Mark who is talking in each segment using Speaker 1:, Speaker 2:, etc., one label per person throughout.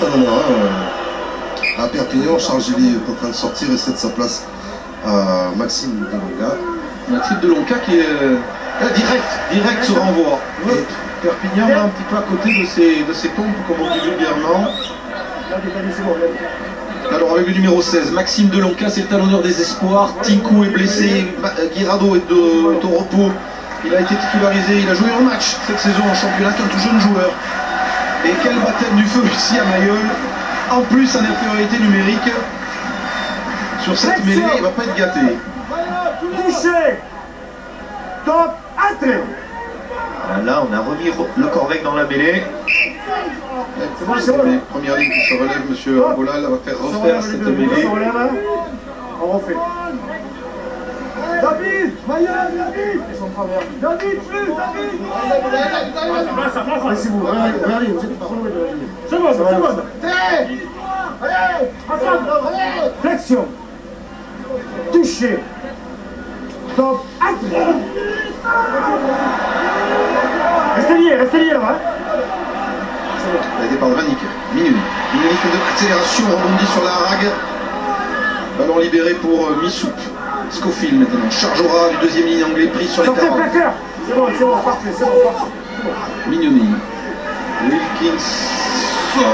Speaker 1: en a un. À Perpignan, Charles Gély est en train de sortir et cède sa place à Maxime Delonca.
Speaker 2: Maxime Delonca qui est direct se renvoie. Et Perpignan là, un petit peu à côté de ses pompes, comme on dit vulgairement. Alors avec le numéro 16, Maxime Delonca, c'est le talonneur des espoirs. Tinkou est blessé, Guirado est au repos. Il a été titularisé, il a joué un match cette saison en championnat, c'est un tout jeune joueur. Et quel baptême du feu ici à Mayol. En plus en infériorité numérique. Sur cette mêlée, il ne va pas être gâté.
Speaker 3: Touché. Top, entrée.
Speaker 4: Là, on a remis le Corvec dans la mêlée.
Speaker 2: Première ligne qui se relève, monsieur Bolal va faire refaire cette mêlée.
Speaker 3: On refait. David, David. David, plus, David. Laissez-vous, regardez, vous êtes trop loin de la ligne. C'est bon, c'est bon. Allez, flexion. Touché. Top, entrée. Restez lié là.
Speaker 2: Le départ de Vanik, Minuni. Minuni fait de accélération, rebondit sur la harague. Ballon libéré pour Missoup. Scofield maintenant, chargera du deuxième ligne anglais pris sur les 40.
Speaker 3: C'est bon, parfait, c'est bon.
Speaker 2: Minuni. Wilkinson.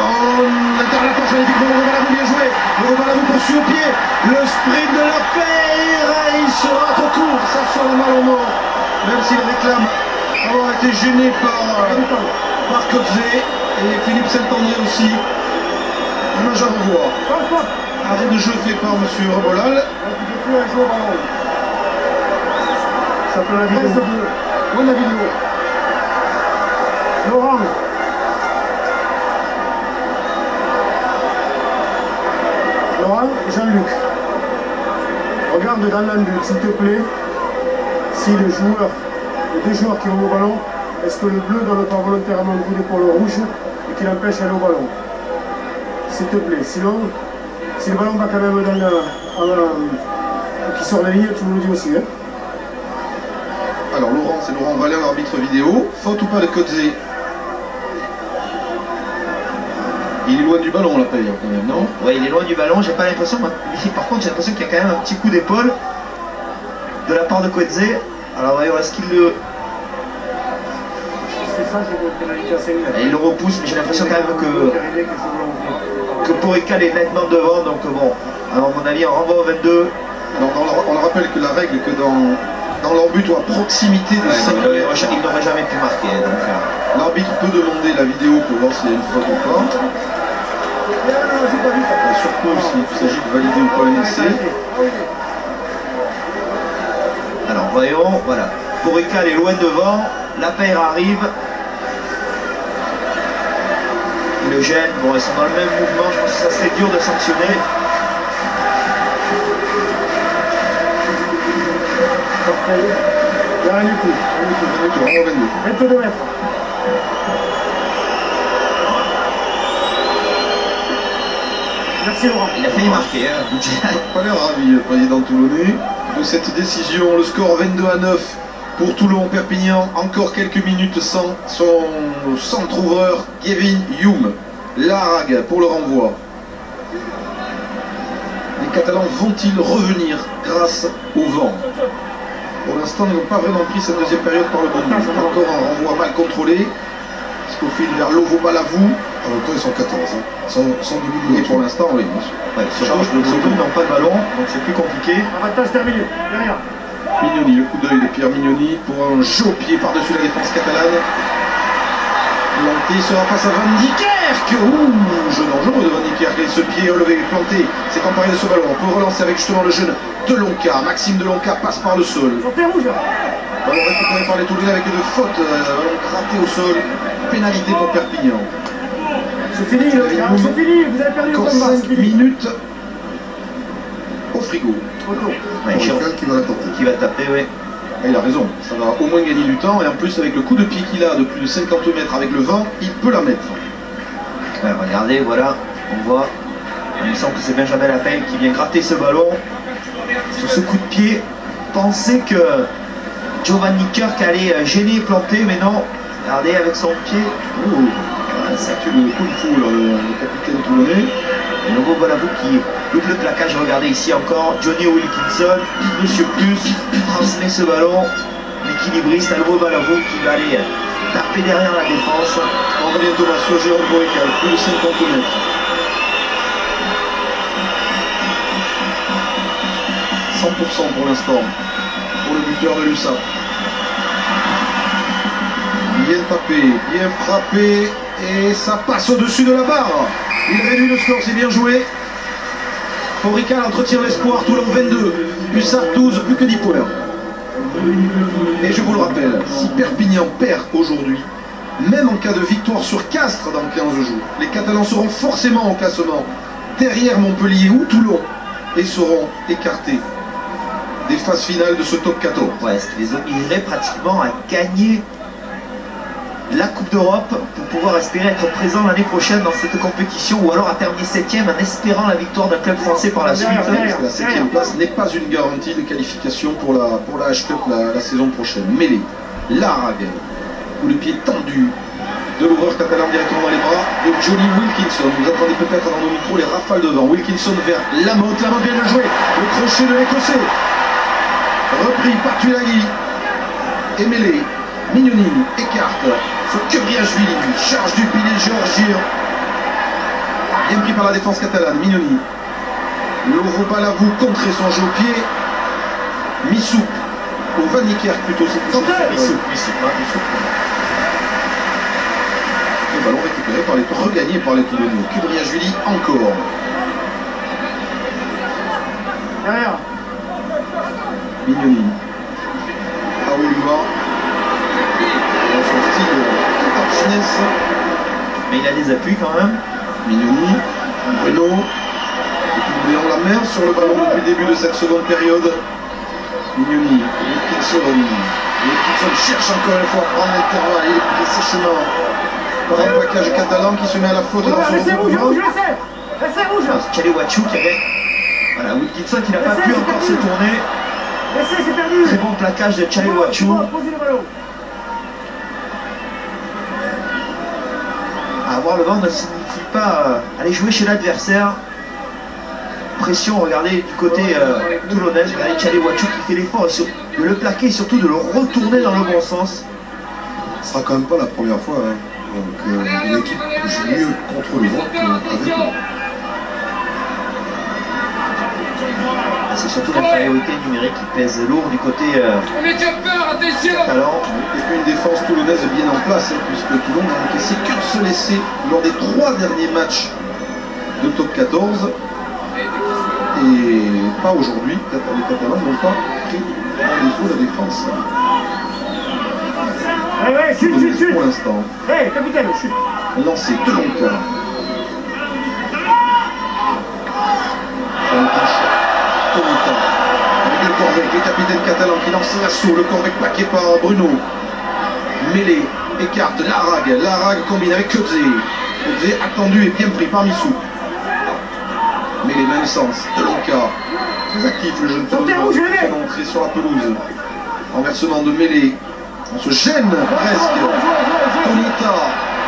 Speaker 2: L'intérieur de la poche magnifique, Robalabou bien joué. Robalabou poursuit au pied. Le sprint de la paire. Il sera trop court. Ça sent le mal au mort. Même s'il réclame avoir été gêné par Kotzé et Philippe Saint-André aussi. Un match à revoir. Arrêt de jeu fait par monsieur Rebolal.
Speaker 3: Ça peut la vidéo. Où la vidéo? Laurent. Laurent et Jean-Luc. Regarde dans l'angle, s'il te plaît, si les deux joueurs qui vont au ballon, est-ce que le bleu donne pas volontairement un coup d'épaule au rouge et qu'il empêche d'aller au ballon? S'il te plaît. Sinon, si le ballon va quand même qui sort la ligne, tu me le dis aussi. Hein.
Speaker 2: Alors Laurent, c'est Laurent Valère, l'arbitre vidéo. Faute ou pas de Kotzé? Il est loin du ballon là, Paye, quand même, non?
Speaker 4: Ouais, il est loin du ballon, j'ai pas l'impression. Par contre, j'ai l'impression qu'il y a quand même un petit coup d'épaule de la part de Kotzé. Alors voyons, est-ce qu'il le...
Speaker 3: C'est ça, j'ai une pénalité assez nette.
Speaker 4: Il le repousse, mais j'ai l'impression quand même que Porical est nettement devant, donc bon, alors à mon avis, on renvoie au 22.
Speaker 2: Alors, on rappelle que la règle que dans leur but ou à proximité de 5
Speaker 4: il n'aurait jamais pu marquer.
Speaker 2: L'arbitre peut demander la vidéo pour voir s'il y a une faute ou pas. Surtout s'il s'agit de valider ou pas un essai.
Speaker 4: Alors voyons, voilà. Porical est loin devant, la paire arrive. Il le gêne, bon ils sont dans le même mouvement, je pense que ça serait dur de sanctionner.
Speaker 3: Il n'y a rien du tout. 22 mètres. Merci Laurent.
Speaker 4: Il a failli marquer,
Speaker 2: Pas l'air ravi, le président toulonnais, de cette décision. Le score 22-9 pour Toulon. Perpignan, encore quelques minutes sans son centre-ouvreur, Kevin Hume. Larrague pour le renvoi. Les Catalans vont-ils revenir grâce au vent? Pour l'instant, ils n'ont pas vraiment pris cette deuxième période par le bon bout. Encore un renvoi mal contrôlé. Scofield vers Lovo Balavou.
Speaker 1: En même temps, ils sont 14, hein. Sans double.
Speaker 2: Et pour l'instant, oui.
Speaker 4: Ouais, surtout n'ont pas de ballon, donc c'est plus compliqué.
Speaker 3: Avantage terminé, derrière.
Speaker 2: Mignoni, le coup d'œil de Pierre Mignoni pour un jeu au pied par-dessus la défense catalane. Planté sera face à Van Niekerk. Ouh, jeu dangereux de Van Niekerk. Et ce pied relevé, planté, s'est emparé de ce ballon. On peut relancer avec justement le jeune Delonca. Maxime Delonca passe par le sol.
Speaker 3: Sortez rouge.
Speaker 2: Ballon récupéré par les Toulousains avec une faute. Ballon gratté au sol. Pénalité pour Perpignan.
Speaker 3: C'est fini, c'est fini. Vous avez perdu le
Speaker 2: combat. 5 minutes au frigo.
Speaker 4: Ouais, qui va taper, oui.
Speaker 2: Il a raison, ça va au moins gagner du temps et en plus avec le coup de pied qu'il a de plus de 50 mètres avec le vent, il peut la mettre.
Speaker 4: Ouais, regardez, voilà, on voit, il me semble que c'est Benjamin Lapelle qui vient gratter ce ballon sur ce coup de pied. Pensez que Giovanni Kirk allait gêner et planter, mais non, regardez avec son pied.
Speaker 2: Ça tue le coup de fou, le capitaine Toulonnais.
Speaker 4: Et nouveau Balavou qui loupe le plaquage. Regardez ici encore Johnny Wilkinson, Monsieur Plus, transmet ce ballon. L'équilibriste à nouveau Balavou qui va aller taper derrière la défense.
Speaker 2: Aurélien Thomas sur Jérôme Borical, plus de 50 mètres. 100% pour l'instant pour le buteur de l'USAP. Bien tapé, bien frappé et ça passe au-dessus de la barre. Il réduit le score, c'est bien joué. Borical entretient l'espoir, Toulon 22, USAP 12, plus que 10 points. Et je vous le rappelle, si Perpignan perd aujourd'hui, même en cas de victoire sur Castres dans 15 jours, les Catalans seront forcément au classement derrière Montpellier ou Toulon et seront écartés des phases finales de ce top 14.
Speaker 4: Ouais, ce qui les obligerait pratiquement à gagner la Coupe d'Europe pour pouvoir espérer être présent l'année prochaine dans cette compétition ou alors à terminer 7e en espérant la victoire d'un club français par la suite.
Speaker 2: Parce que la 7e place n'est pas une garantie de qualification pour la H-Cup la saison prochaine. Mêlée, Larrague, ou le pied tendu de l'ouvreur catalan directement dans les bras de Johnny Wilkinson. Vous attendez peut-être dans nos micros les rafales devant. Wilkinson vers Lamotte vient de jouer. Le crochet de l'Écossais. Repris par Tuilagi. Et mêlé. Mignoni écarte sur Kebriashvili. Charge du pilier géorgien. Bien pris par la défense catalane. Mignoni. Lovo Balavou contrer son jeu au pied. Missou. Au Van Niekerk plutôt.
Speaker 4: Missou.
Speaker 2: Le ballon récupéré par regagné par les Toulonnais. Kebriashvili encore.
Speaker 3: Derrière.
Speaker 2: Mignoni. Aouliwa. Dans son style finesse.
Speaker 4: Mais il a des appuis quand même.
Speaker 2: Mignoni. Bruno. Les Toulonnais ont la main sur le ballon depuis le début de cette seconde période. Mignoni. Wilkinson. Wilkinson cherche encore une fois à prendre l'intervalle. Il est pris sèchement par un plaquage catalan qui se met à la faute dans son
Speaker 3: Laissez rouge,
Speaker 2: mouvement.
Speaker 3: laissez rouge.
Speaker 4: Tchalewachou qui avait... Voilà, Wilkinson qui n'a pas pu encore se tourner.
Speaker 3: Laissez, c'est perdu.
Speaker 4: Très bon plaquage de Tchalewachou.
Speaker 3: Posez le ballon.
Speaker 4: Avoir le vent ne signifie pas aller jouer chez l'adversaire. Pression, regardez du côté toulonnais, regardez Tchalewachou qui fait l'effort de le plaquer et surtout de le retourner dans le bon sens.
Speaker 1: Ce sera quand même pas la première fois que une équipe joue mieux contre le vent qu'avec le vent.
Speaker 4: C'est surtout l'infériorité numérique qui pèse lourd du côté talent.
Speaker 2: Et puis une défense toulonnaise bien en place, puisque Toulon n'a encaissé qu'un seul essai lors des 3 derniers matchs de top 14. Et pas aujourd'hui, les Catalans n'ont pas pris en défaut la défense.
Speaker 3: Ouais, chute.
Speaker 2: Pour l'instant.
Speaker 3: Hey, capitaine, chute.
Speaker 2: Lancé de Lonka. Tonita. Avec le Corvec, le capitaine catalan qui lance l'assaut. Le Corvec plaqué par Bruno. Mêlé, écarte Larrague. Larrague combine avec Kotze. Kotze attendu et bien pris par Missou. Mêlé, même sens. De Lonka. Très actif le jeune Toulonnais. Entré sur la pelouse. Renversement de Mêlé. On se gêne presque.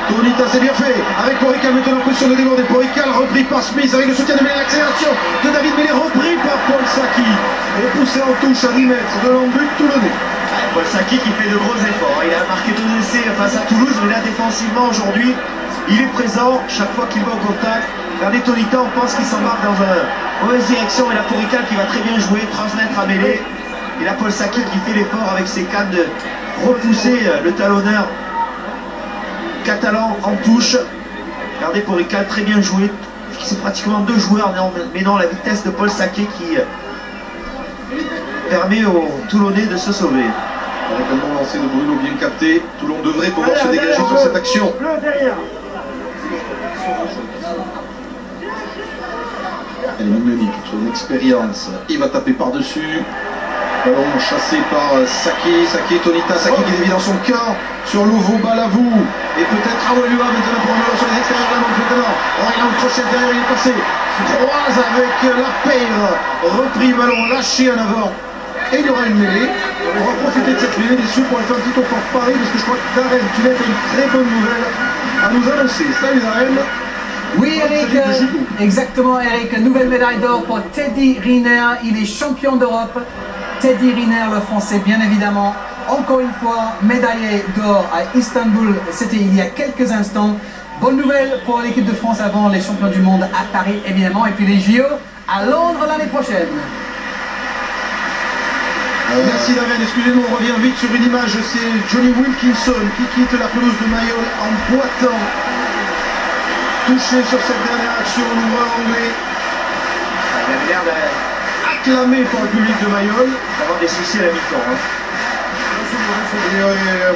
Speaker 2: Tonita, c'est bien fait. Avec Borical maintenant en position de déborder. Borical repris par Smith avec le soutien de Mêlé. L'accélération de David Mêlé repris par Paul Saki. Et poussé en touche à 10 mètres de l'embut toulonnais.
Speaker 4: Paul Saki qui fait de gros efforts. Il a marqué 2 essais face à Toulouse, mais là défensivement aujourd'hui, il est présent chaque fois qu'il va au contact. Regardez Tonita, on pense qu'il s'embarque dans une mauvaise direction. Et la Borical qui va très bien jouer, transmettre à Mêlé. Et la Paul Saki qui fait l'effort avec ses cannes de repousser le talonneur catalan en touche. Regardez Borical très bien joué. C'est pratiquement 2 joueurs, mais non, la vitesse de Paul Saki qui permet aux Toulonnais de se sauver.
Speaker 2: Avec un bon lancé de Bruno bien capté, Toulon devrait pouvoir se dégager sur cette action.
Speaker 3: Bleu derrière.
Speaker 2: Elle est Mignoni, toute son expérience. Il va taper par-dessus. Ballon chassé par Saki. Saki, Tonita, Saki qui dévie dans son camp sur Lovo Balavou. Et peut-être Aouliwa maintenant pour un ballon sur les extérieurs de la manche maintenant. Il a un crochet derrière, il est passé. Croise avec la paire. Repris, ballon lâché en avant. Et il y aura une mêlée. On va profiter de cette mêlée, messieurs, pour aller faire un petit tour par Paris, parce que je crois que Darren, tu as une très bonne nouvelle à nous annoncer. Salut Darren.
Speaker 5: Oui, Eric, exactement, Eric. Nouvelle médaille d'or pour Teddy Riner. Il est champion d'Europe. Teddy Riner, le français, bien évidemment. Encore une fois, médaillé d'or à Istanbul. C'était il y a quelques instants. Bonne nouvelle pour l'équipe de France avant les champions du monde à Paris, évidemment. Et puis les JO à Londres l'année prochaine.
Speaker 2: Merci David, excusez-nous, on revient vite sur une image, c'est Johnny Wilkinson qui quitte la pelouse de Mayol en boitant. Touché sur cette dernière action, l'ouvreur anglais.
Speaker 4: Il avait l'air
Speaker 2: Acclamé par le public de Mayol.
Speaker 4: d'avoir des soucis à la mi-temps. Hein.
Speaker 2: Et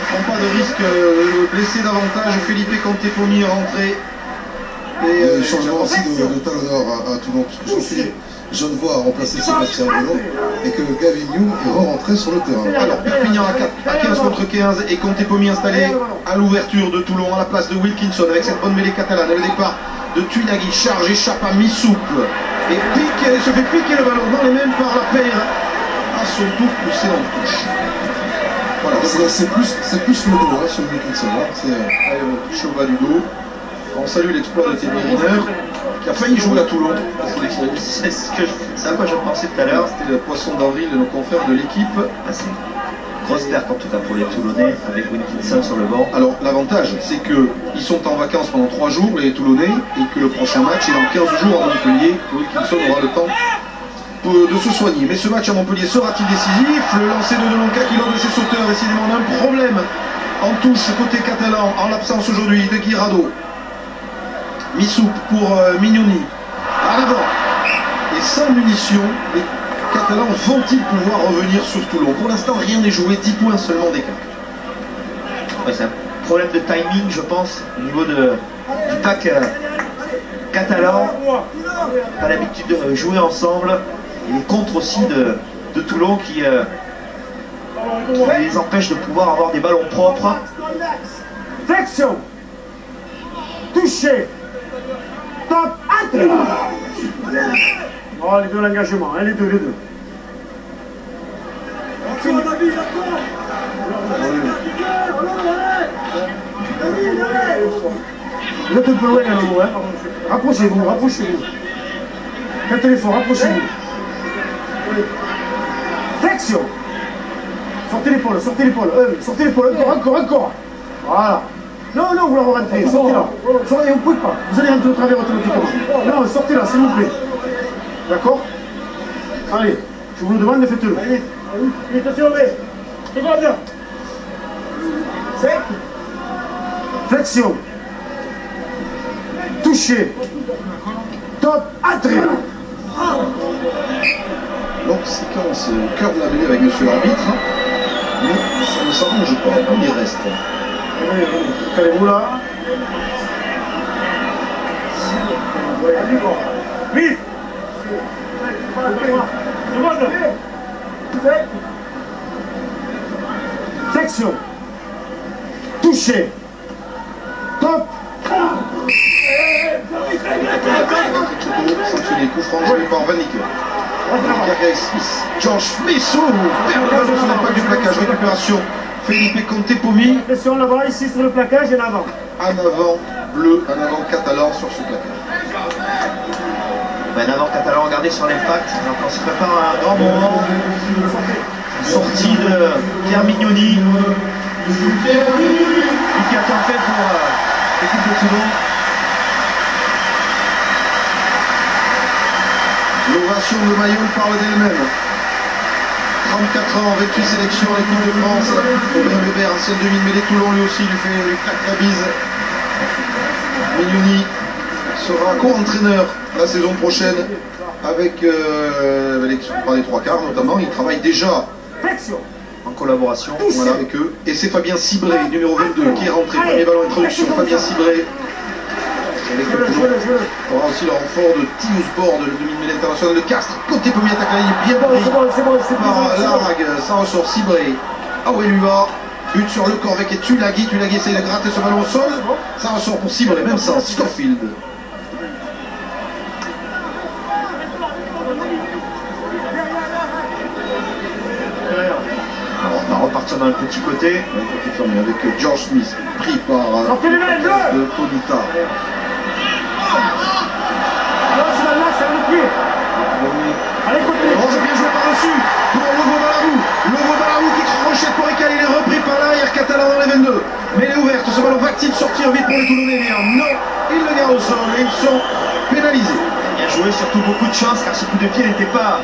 Speaker 2: prend pas de risque de blesser davantage. Felipe Contepomi est rentré.
Speaker 1: Et changement aussi de talonneur à Toulon, parce que Jean-Philippe Genevoix a remplacé Sébastien Renaud et que Gavignou est rentré sur le terrain.
Speaker 2: Alors Perpignan à 15 contre 15 et Contepomi installé à l'ouverture de Toulon à la place de Wilkinson avec cette bonne mêlée catalane. Le départ de Tuinaghi, charge, échappe à Missoup et pique, se fait piquer le ballon dans les mêmes par la paire. À son tour poussé en touche. Voilà,
Speaker 1: C'est plus le dos sur Wilkinson.
Speaker 2: allez, on touche au bas du dos. On salue l'exploit de Teddy Riner qui a failli jouer à Toulon.
Speaker 4: C'est à quoi je pensais tout à l'heure.
Speaker 2: C'était le poisson d'avril de nos confrères de l'équipe.
Speaker 4: Ah, c'est une grosse perte en tout cas pour les Toulonnais avec Wilkinson sur le banc.
Speaker 2: Alors l'avantage c'est qu'ils sont en vacances pendant 3 jours les Toulonnais et que le prochain match est dans 15 jours à Montpellier. Wilkinson aura le temps de se soigner. Mais ce match à Montpellier sera-t-il décisif? Le lancer de Delonca qui lors de ses sauteurs décidément un problème en touche côté catalan en l'absence aujourd'hui de Guirado. Missoup pour Mignoni. À l'avant. Et sans munitions, les Catalans vont-ils pouvoir revenir sur Toulon? Pour l'instant, rien n'est joué, 10 points seulement d'écart.
Speaker 4: Ouais, c'est un problème de timing, je pense, au niveau du pack catalan. Pas l'habitude de jouer ensemble. Et les contres aussi de Toulon qui les empêchent de pouvoir avoir des ballons propres.
Speaker 3: Flexion. Touché. Top. Entre. Oh, les deux l'engagement, hein, les deux. Vous êtes un peu loin là, vous, hein. Rapprochez-vous. Quand il est fort, rapprochez-vous. Flexion. Sortez l'épaule. Encore. Voilà. Non, vous la rentrez, sortez là. Sortez, vous ne pouvez pas. Vous allez rentrer au travers automatiquement. Non, sortez là, s'il vous plaît. D'accord? Allez, je vous le demande, faites-le. Attention, c'est pas bien. Sec. Flexion. Touché. Top. Entrée.
Speaker 2: Donc séquence au cœur de la mêlée avec monsieur l'arbitre. Mais ça ne s'arrange pas, on y reste.
Speaker 3: Calmez-vous là. Vite. Flexion. Touché. Top.
Speaker 2: Sanctionné, coup franc joué par Van Nicker. Smith, George Smith, perd le ballon sur l'impact du plaquage, récupération. Felipe Contepomi.
Speaker 3: Pression là-bas, ici sur le plaquage et en avant.
Speaker 2: En avant bleu, en avant catalan sur ce plaquage.
Speaker 4: Ben, avant catalan, regardez sur l'impact. Donc on se prépare à un grand moment. Sortie de Pierre Mignoni. Qui a tant fait pour l'équipe de Toulon.
Speaker 2: L'ovation de Mayol parle d'elle-même. 34 ans, 28 sélections à l'équipe de France. Robert Weber, ancien demi-mêlée Toulon, lui aussi, lui claque la bise. Mignoni sera co-entraîneur la saison prochaine avec l'équipe des trois quarts notamment. Il travaille déjà
Speaker 4: en collaboration
Speaker 2: avec eux. Et c'est Fabien Cibré, numéro 22, qui est rentré. Premier ballon introduction, Fabien Cibré. On aura aussi le renfort de Tius Bord, le demi-mêlée international de Castres. Côté premier attaque la ligne, bien pris par Largue, ça ressort Cibré. Aouelua, but sur le corps avec Tuilaghi. Tuilaghi essaye de gratter ce ballon au sol. Ça ressort pour Cibré, même sens, Scofield.
Speaker 4: Alors, on va repartir dans le petit côté.
Speaker 2: Avec George Smith, pris par de Ponita.
Speaker 3: Non, c'est là, c'est le pied. Allez, côté.
Speaker 2: Orange bien joué par-dessus pour Logo Balabou. Logo Balabou qui crochette pour Rical, il est repris par l'arrière catalan dans les 22. Mais elle est ouverte, ce ballon va-t-il sortir vite pour les Toulonnais? Non, ils le gardent au sol et ils sont pénalisés.
Speaker 4: Bien joué, surtout beaucoup de chance car ce coup de pied n'était pas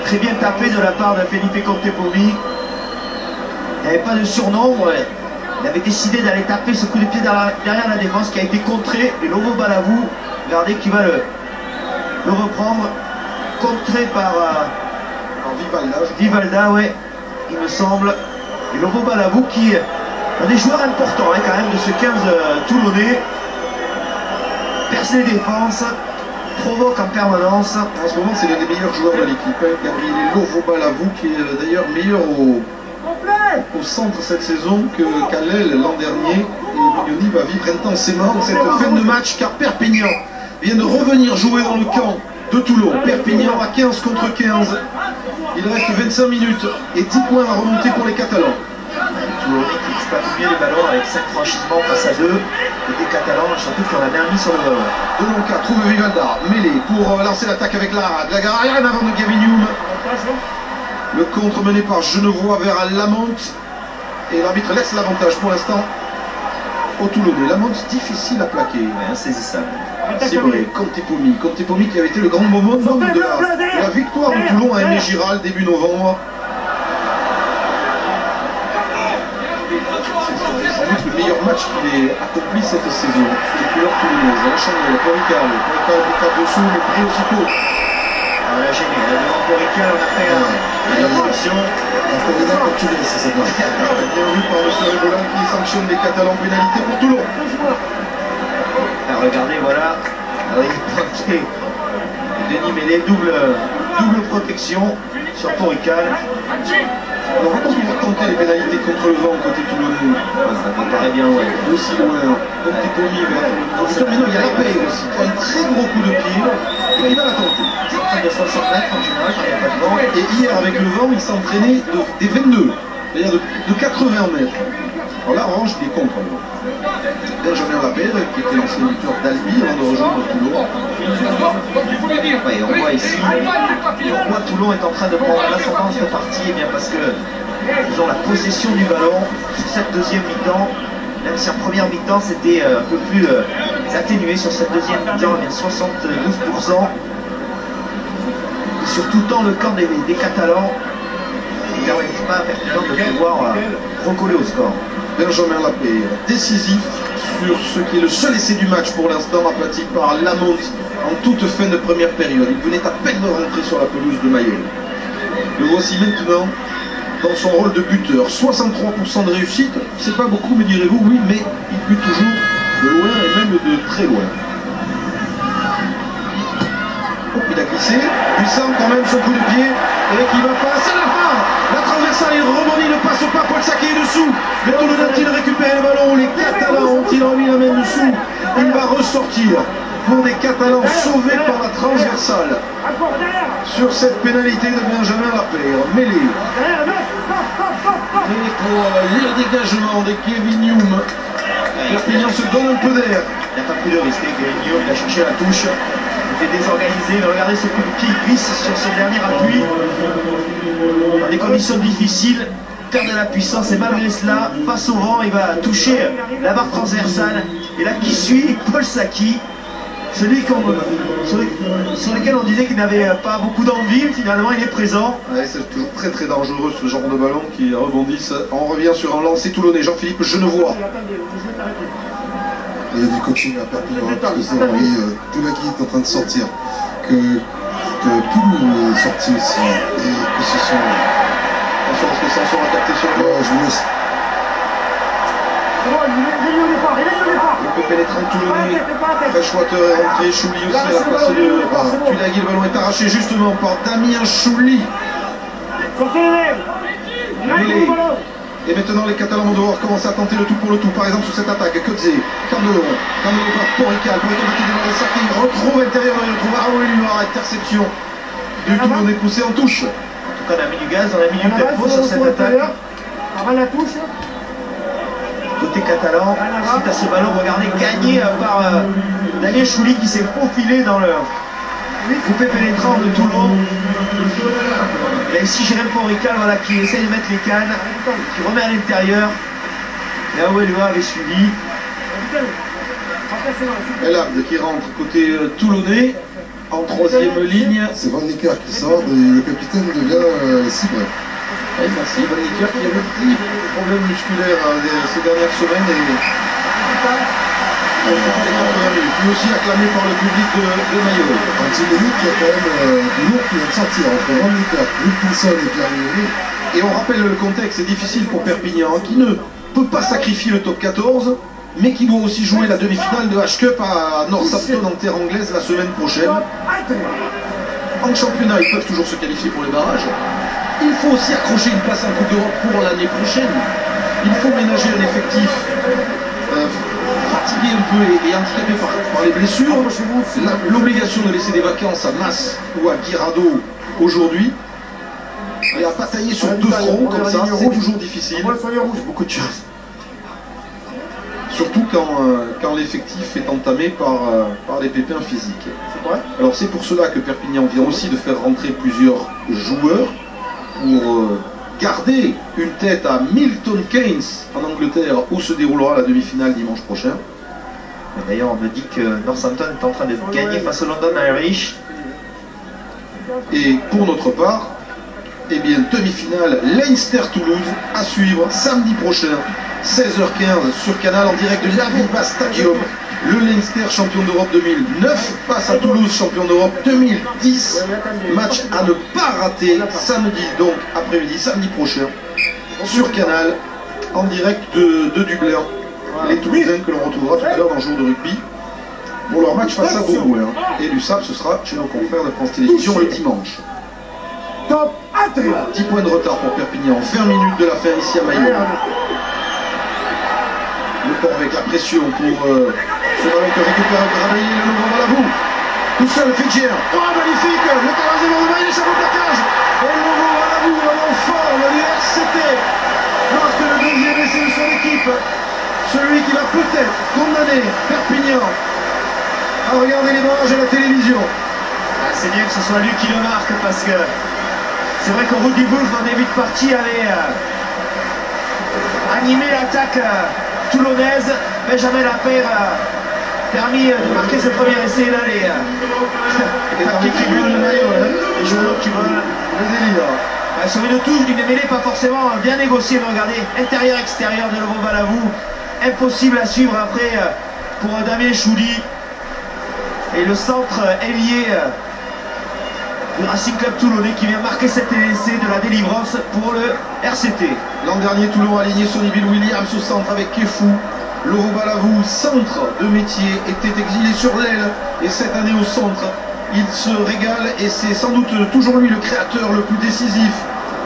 Speaker 4: très bien tapé de la part de Felipe Contepomi. Il n'y avait pas de surnombre. Il avait décidé d'aller taper ce coup de pied derrière la défense qui a été contré. Et Logo Balabou, regardez qui va le reprendre. Contré par Vivalda, ouais, il me semble. Et Logo Balabou qui est un des joueurs importants quand même de ce 15 toulonnais. Perce les défenses, provoque en permanence.
Speaker 1: En ce moment, c'est l'un des meilleurs joueurs de l'équipe. Gabriel Logo Balabou qui est d'ailleurs meilleur au centre cette saison qu'à l'aile l'an dernier. Et Mignoni va vivre intensément cette fin de match car Perpignan vient de revenir jouer dans le camp de Toulon. Perpignan à 15 contre 15. Il reste 25 minutes et 10 points à remonter pour les Catalans.
Speaker 4: Toulon qui exploite mieux les ballons avec 5 franchissements face à 2. Côté catalan, surtout qu'on a bien mis sur le ballon.
Speaker 2: Delonca trouve Vivalda, mêlé pour lancer l'attaque avec Lara. Glagar arrière en avant de Gavinium. Le contre mené par Genevois vers Lamont. Et l'arbitre laisse l'avantage pour l'instant au Toulonnais. Lamont difficile à plaquer.
Speaker 4: Insaisissable.
Speaker 2: C'est vrai, Contepomi qui avait été le grand moment de la victoire de Toulon à Aimé Giral début novembre. C'est sans doute le meilleur match qu'il ait accompli cette saison. Les couleurs toulonnaises, la chandelle, Porical dessous, mais pris aussitôt.
Speaker 4: On l'a gêné, devant Porical, on a fait une obstruction.
Speaker 1: La corrida portugaise, c'est ça.
Speaker 2: Bien vu par M. Rébolan qui sanctionne les Catalans, pénalité pour Toulon.
Speaker 4: Alors regardez, voilà, avec pointé Denis Mêlé, double protection sur Porical.
Speaker 2: Alors va-t-on pouvoir tenter les pénalités contre le vent côté toulonnais?
Speaker 4: Ça me paraît bien, ouais.
Speaker 2: Aussi loin, Contepomi vers... Maintenant il y a la paix aussi, qui a un très gros coup de pied et qui va la tenter.
Speaker 4: C'est près de 60 mètres en général quand il n'y a pas de vent.
Speaker 2: Et hier avec le vent, il s'entraînait des 22, c'est-à-dire de 80 mètres. Alors là, Orange, il est contre. Benjamin Lapère, qui était l'ancien lutteur d'Albi avant de rejoindre Toulon.
Speaker 4: Ouais, on voit ici pourquoi Toulon est en train de prendre l'ascendant de cette partie. Eh bien parce que ils ont la possession du ballon sur cette deuxième mi-temps. Même si en première mi-temps c'était un peu plus atténué, sur cette deuxième mi-temps, eh bien 72%. Et surtout dans le camp des Catalans, qui ne permettent pas à Perpignan de pouvoir recoller au score.
Speaker 2: Benjamin Lapère, décisif sur ce qui est le seul essai du match pour l'instant, aplati par Lamont en toute fin de première période. Il venait à peine de rentrer sur la pelouse de Mayenne. Le voici maintenant dans son rôle de buteur. 63% de réussite, c'est pas beaucoup, me direz-vous, oui, mais il bute toujours de loin et même de très loin. Oh, il a glissé, puissant quand même son coup de pied, et qui va passer la part. La transversale, il rebondit, ne passe pas, Paul Sacquet est dessous. Les Toulonnais ont-ils récupéré le ballon? Les Catalans ont-ils remis la main dessous? Il va ressortir pour des Catalans sauvés par la transversale. Sur cette pénalité de Benjamin Lapère, mêlé. Et pour le dégagement de Gavinium, Perpignan se donne un peu d'air.
Speaker 4: Il n'a pas pris de risque, Gavinium, il a cherché la touche. Il était désorganisé, mais regardez ce coup de pied, il glisse sur son dernier appui. Dans des conditions difficiles, perd de la puissance et malgré cela, face au vent, il va toucher la barre transversale. Et là, qui suit? Paul Sacchi, celui sur lequel on disait qu'il n'avait pas beaucoup d'envie, finalement il est présent.
Speaker 2: Ouais, c'est toujours très très dangereux ce genre de ballon qui rebondissent. On revient sur un lancer toulonnais, Jean-Philippe Genevois.
Speaker 1: Il y a du coaching à Perpignan, parce que c'est Henri Toulaki est en train de sortir, que Toulon est sorti aussi, et que ce sont...
Speaker 2: Attention parce que Sanson a capté sur le ballon.
Speaker 1: Je vous laisse.
Speaker 2: Le peu pénétrant toulonnais, Freshwater est rentré, Chouli aussi à la place de Tulagi. Le ballon est arraché justement par Damien Chouli. Et maintenant les Catalans vont devoir commencer à tenter le tout pour le tout. Par exemple sur cette attaque, Kudze, Candelon par Porical qui démarre le sac, il retrouve l'intérieur, il retrouve Aoueluar, interception du Toulonnais poussé en touche.
Speaker 4: En tout cas, on a mis du gaz, on a mis du tempo sur cette attaque.
Speaker 3: Avant la touche.
Speaker 4: côté catalan. Suite à ce ballon, regardez, gagné par Damien Chouli qui s'est faufilé dans le coupé pénétrant de Toulon. Et ici Jérém Porical, voilà, qui essaie de mettre les cannes, qui remet à l'intérieur. Et Aouelua avait suivi.
Speaker 1: El Abd qui rentre côté toulonnais en troisième ligne.
Speaker 6: C'est Van Nicker qui sort, le capitaine devient Cibre.
Speaker 1: Et merci, Van Nicker qui a eu un petit problème musculaire ces dernières semaines et lui aussi acclamé par le public de Maillot.
Speaker 6: Un petit minute qui a quand même du lourd qui vient de sortir entre Van Nicker, Wilkinson et Pierre Mignoni.
Speaker 1: Et on rappelle le contexte, c'est difficile pour Perpignan qui ne peut pas sacrifier le top 14 mais qui doit aussi jouer la demi-finale de H-Cup à Northampton en terre anglaise la semaine prochaine. En championnat, ils peuvent toujours se qualifier pour les barrages. Il faut aussi accrocher une place en Coupe d'Europe pour l'année prochaine. Il faut ménager un effectif fatigué un peu et handicapé par les blessures. L'obligation de laisser des vacances à Mas ou à Guirado aujourd'hui. Et à batailler sur deux fronts comme ça, c'est toujours difficile. Beaucoup de choses. Surtout quand l'effectif est entamé par des pépins physiques. Alors c'est pour cela que Perpignan vient aussi de faire rentrer plusieurs joueurs pour garder une tête à Milton Keynes en Angleterre où se déroulera la demi-finale dimanche prochain.
Speaker 4: D'ailleurs on me dit que Northampton est en train de gagner face au London Irish.
Speaker 1: Et pour notre part, eh bien demi-finale Leinster-Toulouse à suivre samedi prochain. 16h15 sur Canal en direct de l'Aviva Stadium. Le Leinster champion d'Europe 2009 face à Toulouse champion d'Europe 2010. Match à ne pas rater samedi, donc après-midi, samedi prochain sur Canal en direct de Dublin. Les Toulousains que l'on retrouvera tout à l'heure dans le jour de rugby pour leur match face à Bourgoin. Et l'USAP ce sera chez nos confrères de France Télévisions le dimanche. 10 points de retard pour Perpignan, 20 minutes de la fin ici à Maillot. Le port avec la pression pour ce ballon que récupère Grabailly, le nouveau Balavou. Tout seul, Fidjier. Oh, magnifique. Le croisement de Maillot, ça vaut le plaquage. Et le nouveau Balavou, en forme du RCT. Marque le deuxième essai de son équipe. Celui qui va peut-être condamner Perpignan à regarder les barrages à la télévision.
Speaker 4: Ah, c'est bien que ce soit lui qui le marque parce que c'est vrai que Rudy Wolf en début de partie avait animé l'attaque toulonnaise. Benjamin Lapeyre a permis de marquer ce premier essai là, les joueurs qui veulent le délire. Sur une touche d'une mêlée pas forcément bien négociée, mais regardez, intérieur-extérieur de Laurent Balavou, impossible à suivre après pour Damien Chouli. Et le centre ailier du Racing Club Toulonnais qui vient marquer cet essai de la délivrance pour le RCT.
Speaker 1: L'an dernier, Toulon a aligné Sonny Bill Williams au centre avec Kefou. Laurent Balavou, centre de métier, était exilé sur l'aile. Et cette année au centre, il se régale et c'est sans doute toujours lui le créateur le plus décisif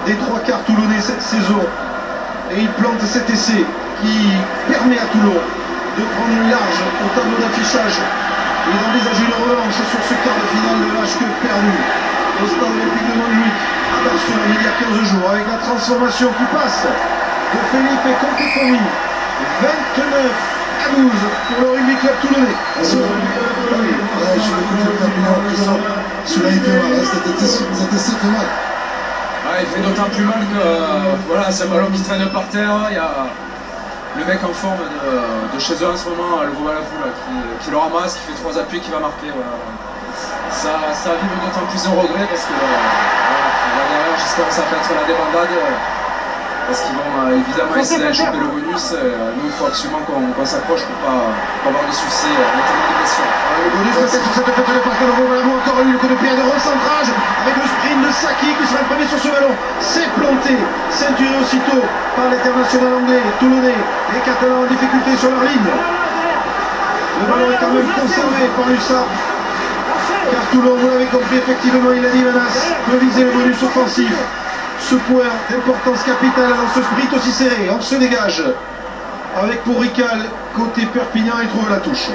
Speaker 1: des trois quarts toulonnais cette saison. Et il plante cet essai qui permet à Toulon de prendre large au tableau d'affichage et d'envisager une revanche sur ce quart de finale de H-Cup perdu au stade olympique de Montjuic à Barcelone il y a 15 jours avec la transformation qui passe de Felipe Contepomi 29-12 pour le rugby club toulonnais.
Speaker 6: Celui-là il fait mal, cet essai fait mal.
Speaker 7: Il fait d'autant plus mal que voilà, c'est un ballon qui traîne par terre. Il y a le mec en forme de chez eux en ce moment, le Balavou, qui le ramasse, qui fait 3 appuis, qui va marquer. Voilà. Ça vibre d'autant plus un regret parce que là derrière, j'espère que ça peut être la débandade. Parce qu'ils vont évidemment essayer d'aller choper le bonus. Nous, il faut absolument qu'on s'accroche pour pas avoir de soucis, notamment de blessures.
Speaker 1: Le bonus peut-être sur cette tête de Pascal Balavou, encore eu le coup de pied de recentrage avec le sprint de Saki qui sera le premier sur ce ballon. C'est planté, ceinturé aussitôt par l'international anglais, toulonnais, les Catalans en difficulté sur leur ligne. Le ballon est quand même conservé par l'USAP. Car Toulon, vous l'avez compris, effectivement, il a dit menace, peut viser le bonus offensif. Ce point d'importance capitale dans ce sprint aussi serré. On se dégage avec pour Rical côté Perpignan, il trouve la touche.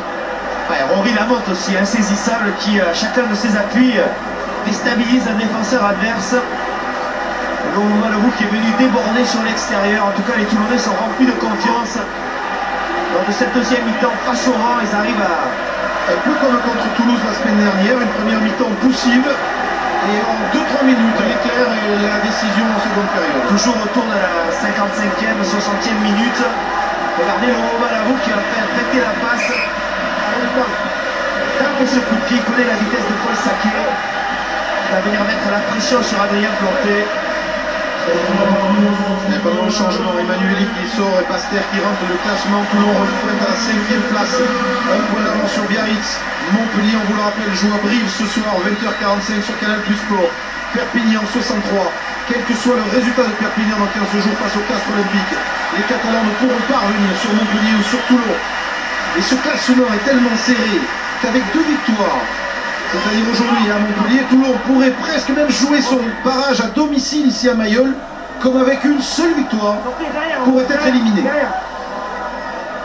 Speaker 4: Ouais, Rory Lamotte aussi, insaisissable, qui à chacun de ses appuis déstabilise un défenseur adverse. Laurent Balavou qui est venu déborder sur l'extérieur. En tout cas, les Toulonnais sont remplis de confiance lors de cette deuxième mi-temps face au rang, ils arrivent à...
Speaker 2: Un peu comme contre Toulouse la semaine dernière, une première mi-temps poussive. Et en 2-3 minutes, l'éclair et la décision en seconde période.
Speaker 4: Toujours autour de la 55e, 60e minute. Regardez le Balavou qui a fait péter la passe. Tape ce coup de pied, il connaît la vitesse de Paul Saquet. Il va venir mettre la pression sur Adrien Planté.
Speaker 2: Et pendant le changement, Emmanueli qui sort et Pasteur qui rentre. Le classement, Toulon reprend à la 5e place. Un point d'avance sur Biarritz. Montpellier, on vous le rappelle, joue à Brive ce soir, 20h45 sur Canal Plus Sport. Perpignan 63. Quel que soit le résultat de Perpignan dans 15 jours face au Castres Olympique, les Catalans ne pourront pas revenir sur Montpellier ou sur Toulon. Et ce classement est tellement serré qu'avec 2 victoires, c'est-à-dire aujourd'hui à Montpellier, Toulon pourrait presque même jouer son barrage à domicile ici à Mayol, comme avec une seule victoire, pourrait être éliminé.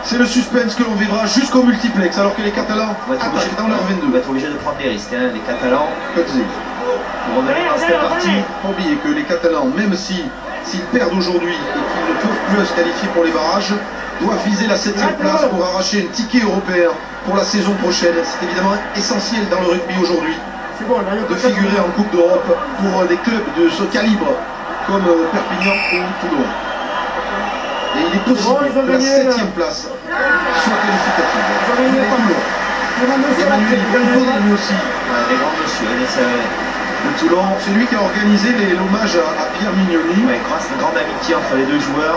Speaker 2: C'est le suspense que l'on vivra jusqu'au multiplex, alors que les Catalans attaquent dans leur 22.
Speaker 4: On va être obligé de prendre des risques, hein, les Catalans. Pour revenir dans cette partie.
Speaker 2: Pas oublier que les Catalans, même s'ils perdent aujourd'hui et qu'ils ne peuvent plus se qualifier pour les barrages, doivent viser la 7e place pour arracher un ticket européen pour la saison prochaine. C'est évidemment essentiel dans le rugby aujourd'hui de figurer en Coupe d'Europe pour des clubs de ce calibre comme Perpignan ou Toulon. Et il est possible que la 7e place soit qualificative. Emmanuel Planté, lui aussi.
Speaker 4: Les grands messieurs, de Toulon.
Speaker 2: C'est lui qui a organisé l'hommage à Pierre Mignoni.
Speaker 4: Ouais, grâce à une grande amitié entre les deux joueurs.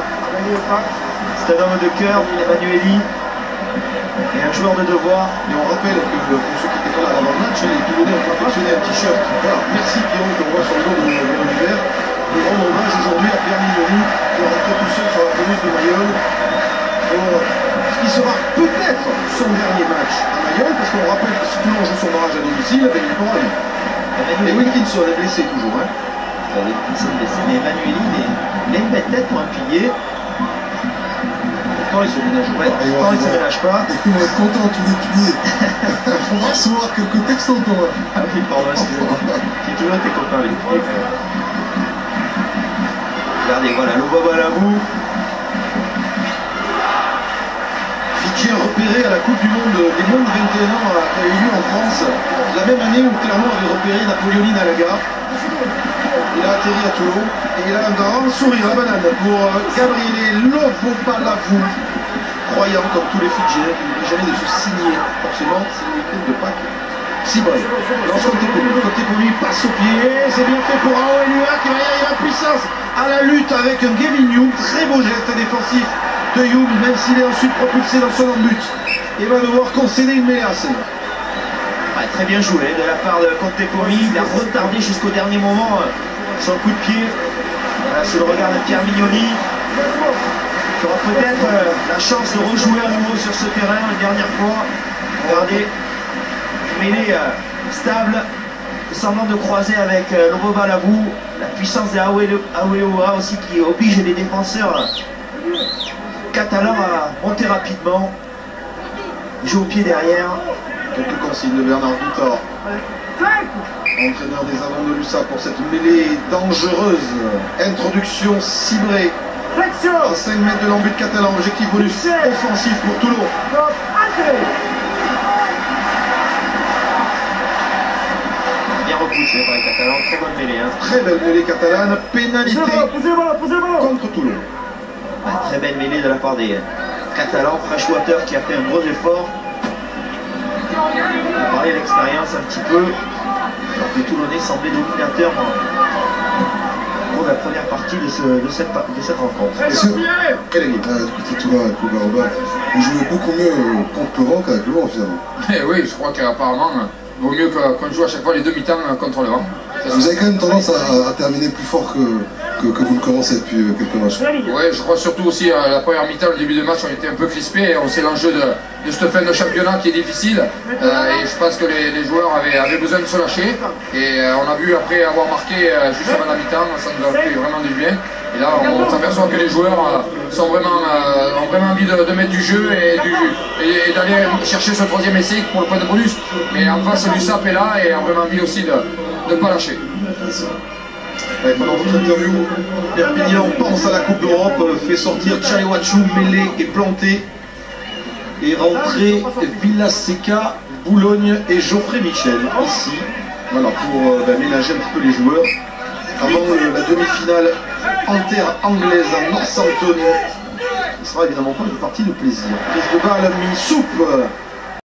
Speaker 4: C'est un homme de cœur, Emmanueli, et un joueur de devoir.
Speaker 2: Et on rappelle que pour ceux qui étaient pas là avant le match, les Toulonnais ont confectionné un t-shirt. Voilà, merci Pierrot qu'on voit sur le dos de l'univers. Et rendre hommage aujourd'hui à Pierre Mignoni qui est rentré tout seul sur la pelouse de Mayol. Ce qui sera peut-être son dernier match à Mayol, parce qu'on rappelle que si Toulon joue son barrage à domicile, ben, il pourra lui. Et Wilkinson est blessé toujours. Hein.
Speaker 4: Wilkinson est blessé, mais Emmanueli, il a une belle tête pour un pilier.
Speaker 2: Pourtant, il se ménage pas.
Speaker 4: Pourtant, il se ménage pas.
Speaker 6: Et on va être content tous les piliers. On va recevoir quelques textes encore.
Speaker 4: Ah oui, pardon, excusez-moi. J'ai toujours été content avec les piliers. Regardez, voilà, le Balavou.
Speaker 2: Fidjien repéré à la Coupe du Monde des mondes 21 ans qui a eu lieu en France, la même année où Clermont avait repéré Napoléon Alaga. Il a atterri à Toulon et il a un grand sourire à banane pour Gabriele Lovobalavou, croyant comme tous les Fidjiens qu'il n'oublie jamais de se signer. Forcément, c'est le week-end de Pâques. Cibré, lance côté pour lui, passe au pied, c'est bien fait pour Aoelua qui va y arriver à puissance à la lutte avec un Gavin Young, très beau geste défensif de Young, même s'il est ensuite propulsé dans son but. Il va devoir concéder une mêlée à celle.
Speaker 4: Ouais, très bien joué de la part de Contepomi, il a retardé jusqu'au dernier moment son coup de pied. Voilà, sous le regard de Pierre Mignoni, qui aura peut-être la chance de rejouer à nouveau sur ce terrain une dernière fois. Regardez, mêlée stable, semblant de croiser avec Lobo Balavou, la puissance de Aoeoa aussi qui oblige les défenseurs catalans à monter rapidement, jouer au pied derrière.
Speaker 2: Quelques consignes de Bernard Guittard, entraîneur des avants de l'USA pour cette mêlée dangereuse. Introduction ciblée à 5 mètres de l'embut catalan, objectif bonus offensif pour Toulon.
Speaker 4: Bien repoussé par les Catalans, très bonne mêlée. Hein.
Speaker 2: Très belle mêlée catalane, pénalité contre Toulon.
Speaker 4: Ouais, très belle mêlée de la part des Catalans, Freshwater qui a fait un gros effort. On va parler de l'expérience un petit peu, alors que Toulonnais semblait dominateur pour la première partie de cette rencontre.
Speaker 6: Du côté Toulon avec le Baroba, vous jouez beaucoup mieux contre le vent qu'avec le vent finalement.
Speaker 7: Eh oui, je crois qu'apparemment, il vaut mieux qu'on joue à chaque fois les 2 mi-temps contre le vent.
Speaker 6: Vous avez quand même tendance à terminer plus fort que vous ne commencez depuis quelques matchs.
Speaker 7: Oui, je crois surtout aussi la première mi-temps, le début de match, on était un peu crispés. On sait l'enjeu de cette fin de championnat qui est difficile. Et je pense que les joueurs avaient besoin de se lâcher. Et on a vu après avoir marqué juste avant la mi-temps, ça nous a fait vraiment du bien. Et là, on s'aperçoit que les joueurs ont vraiment envie de mettre du jeu et d'aller chercher ce 3e essai pour le point de bonus. Mais en face, l'USAP est là et a vraiment envie aussi de ne pas lâcher.
Speaker 2: Pendant votre interview, Perpignan pense à la Coupe d'Europe, fait sortir Chalewachu, mêlé et planté.
Speaker 1: Et rentrée Villaseca, Boulogne et Geoffrey Michel ici. Voilà, pour ménager un petit peu les joueurs avant la demi-finale en terre anglaise à Northampton. Ce sera évidemment pas une partie de plaisir. Prise de balle, mi-soupe